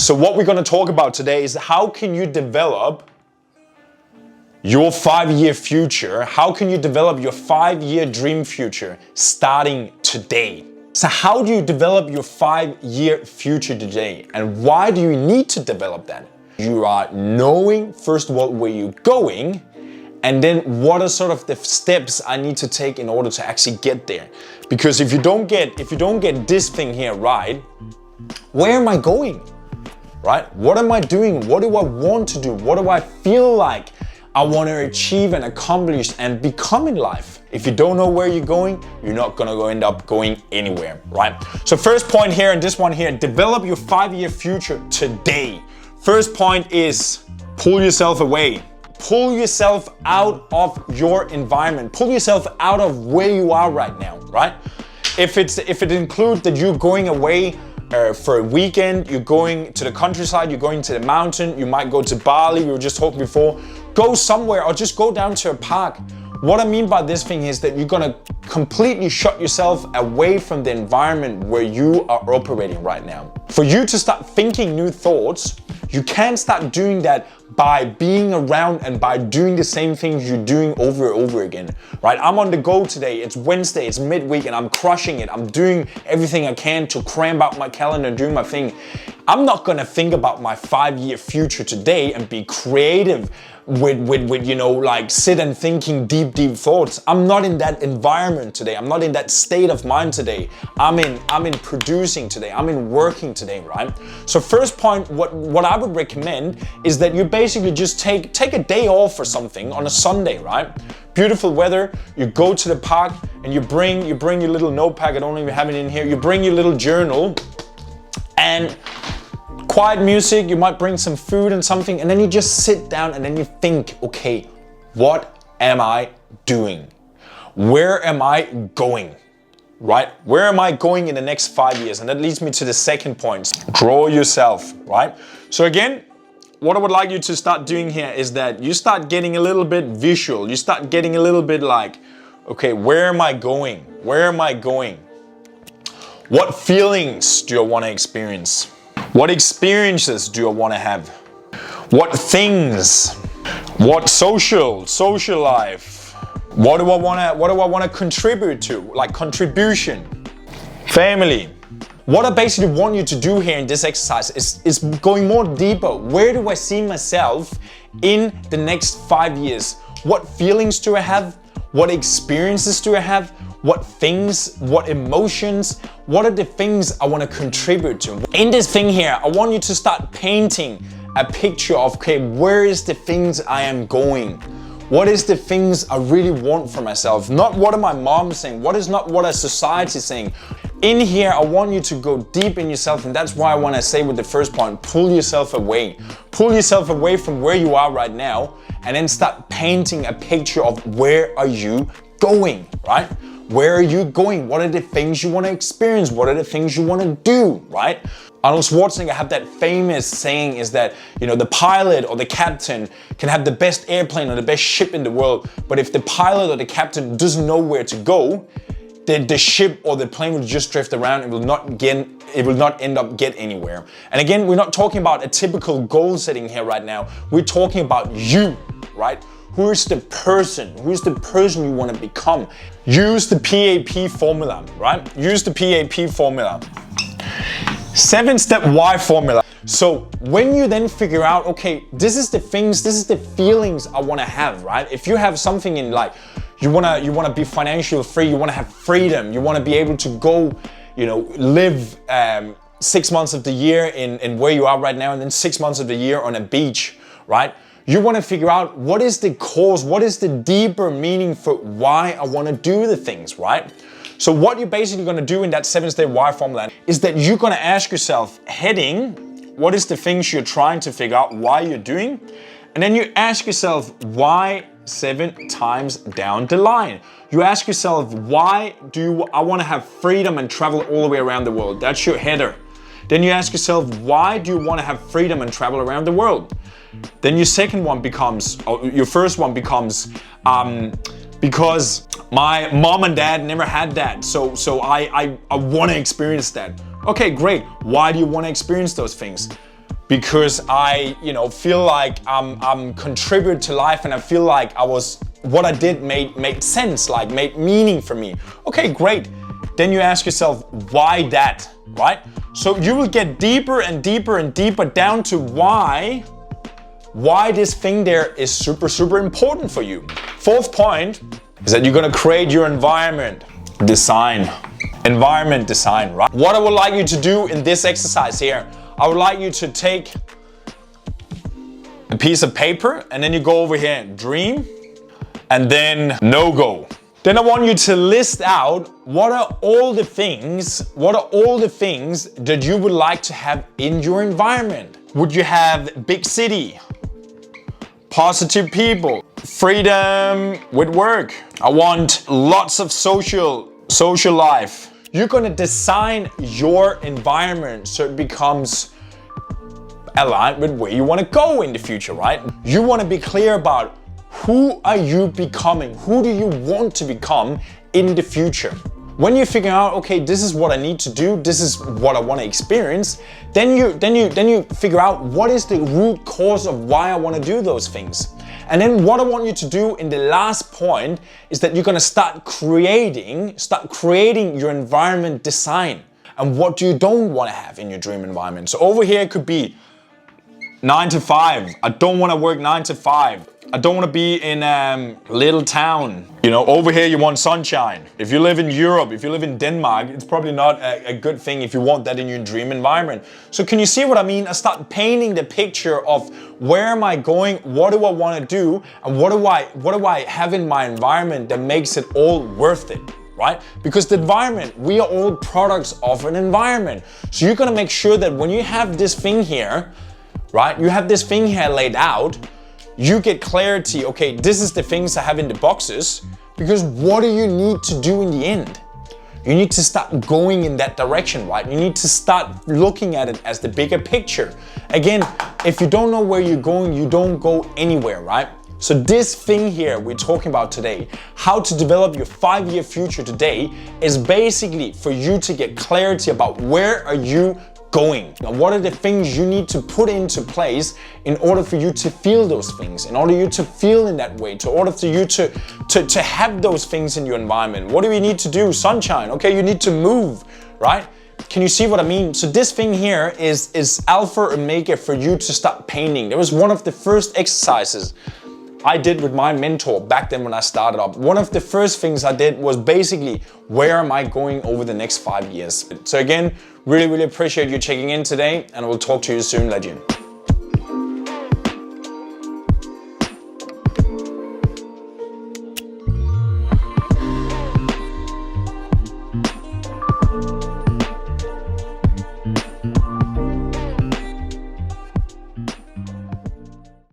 So what we're going to talk about today is how can you develop your 5-year future? How can you develop your 5-year dream future starting today? So how do you develop your 5-year future today? And why do you need to develop that? You are knowing, first of all, where you're going, and then what are sort of the steps I need to take in order to actually get there. Because if you don't get this thing here right, where am I going? Right? What am I doing? What do I want to do? What do I feel like I want to achieve and accomplish and become in life? If you don't know where you're going, you're not gonna end up going anywhere, right? So first point here, and this one here, develop your 5-year future today. First point is pull yourself away. Pull yourself out of your environment. Pull yourself out of where you are right now, right? If it includes that you're going away for a weekend, you're going to the countryside, you're going to the mountain, you might go to Bali, we were just talking before, go somewhere or just go down to a park. What I mean by this thing is that you're gonna completely shut yourself away from the environment where you are operating right now. For you to start thinking new thoughts, you can't start doing that by being around and by doing the same things you're doing over and over again, right? I'm on the go today, it's Wednesday, it's midweek, and I'm crushing it. I'm doing everything I can to cram out my calendar and doing my thing. I'm not gonna think about my 5-year future today and be creative with you know, like sit and thinking deep thoughts. I'm not in that environment today. I'm not in that state of mind today. I'm in producing today. I'm in working today, right? So first point, what I would recommend is that you basically just take a day off or something on a Sunday, right? Beautiful weather, you go to the park and you bring your little notepad. I don't even have it in here. You bring your little journal and quiet music, you might bring some food and something, and then you just sit down and then you think, okay, what am I doing? Where am I going? Right? Where am I going in the next 5 years? And that leads me to the second point. Draw yourself, right? So again, what I would like you to start doing here is that you start getting a little bit visual. You start getting a little bit like, okay, where am I going? Where am I going? What feelings do I want to experience? What experiences do I want to have? What things? What social life? What do I want to contribute to? Like contribution, family. What I basically want you to do here in this exercise is going more deeper. Where do I see myself in the next 5 years? What feelings do I have? What experiences do I have? What things, what emotions, what are the things I want to contribute to? In this thing here, I want you to start painting a picture of, okay, where is the things I am going? What is the things I really want for myself? Not what are my mom saying? What is not what our society is saying? In here, I want you to go deep in yourself, and that's why I want to say with the first point, pull yourself away. Pull yourself away from where you are right now, and then start painting a picture of where are you going, right? Where are you going? What are the things you want to experience? What are the things you want to do, right? Arnold Schwarzenegger had that famous saying is that, you know, the pilot or the captain can have the best airplane or the best ship in the world, but if the pilot or the captain doesn't know where to go, then the ship or the plane will just drift around and it will not end up get anywhere. And again, we're not talking about a typical goal setting here right now. We're talking about you, right? Who's the person you want to become? Use the PAP formula, right? Use the PAP formula. 7-step why formula. So when you then figure out, okay, this is the things, this is the feelings I want to have, right? If you have something in like, you wanna be financially free, you wanna have freedom, you wanna be able to go, you know, live 6 months of the year in where you are right now, and then 6 months of the year on a beach, right? You want to figure out what is the cause, what is the deeper meaning for why I want to do the things, right? So what you're basically going to do in that 7-step why formula is that you're going to ask yourself, heading, what is the things you're trying to figure out why you're doing? And then you ask yourself, why 7 times down the line? You ask yourself, why do I want to have freedom and travel all the way around the world? That's your header. Then you ask yourself, why do you want to have freedom and travel around the world? Then your second one becomes, or your first one becomes, because my mom and dad never had that, so I want to experience that. Okay, great. Why do you want to experience those things? because I, feel like I'm contributing to life, and I feel like what I did made sense, like made meaning for me. Okay, great. Then you ask yourself, why that, right? So you will get deeper and deeper and deeper down to why this thing there is super, super important for you. Fourth point is that you're gonna create your environment design. Environment design, right? What I would like you to do in this exercise here, I would like you to take a piece of paper and then you go over here, dream, and then no-go. Then I want you to list out what are all the things that you would like to have in your environment. Would you have big city, positive people, freedom with work? I want lots of social life. You're gonna design your environment so it becomes aligned with where you want to go in the future, right? You want to be clear about who are you becoming? Who do you want to become in the future? When you figure out, okay, this is what I need to do, this is what I want to experience, then you figure out what is the root cause of why I want to do those things. And then what I want you to do in the last point is that you're going to start creating your environment design and what you don't want to have in your dream environment. So over here it could be 9 to 5. I don't want to work 9 to 5. I don't want to be in a little town. Over here you want sunshine. If you live in Europe, if you live in Denmark, it's probably not a good thing if you want that in your dream environment. So can you see what I mean? I start painting the picture of where am I going, what do I want to do, and what do I have in my environment that makes it all worth it, right? Because the environment, we are all products of an environment. So you're gonna make sure that when you have this thing here, right, you have this thing here laid out, you get clarity, okay, this is the things I have in the boxes, because what do you need to do in the end? You need to start going in that direction, right? You need to start looking at it as the bigger picture. Again, if you don't know where you're going, you don't go anywhere, right? So this thing here we're talking about today, how to develop your 5-year future today, is basically for you to get clarity about where are you going. Now, what are the things you need to put into place in order for you to feel those things, in order for you to feel in that way, in order for you to have those things in your environment? What do you need to do? Sunshine, okay, you need to move, right? Can you see what I mean? So this thing here is alpha omega for you to start painting. It was one of the first exercises I did with my mentor back then when I started up. One of the first things I did was basically, where am I going over the next 5 years? So again, really, really appreciate you checking in today, and I will talk to you soon, legend.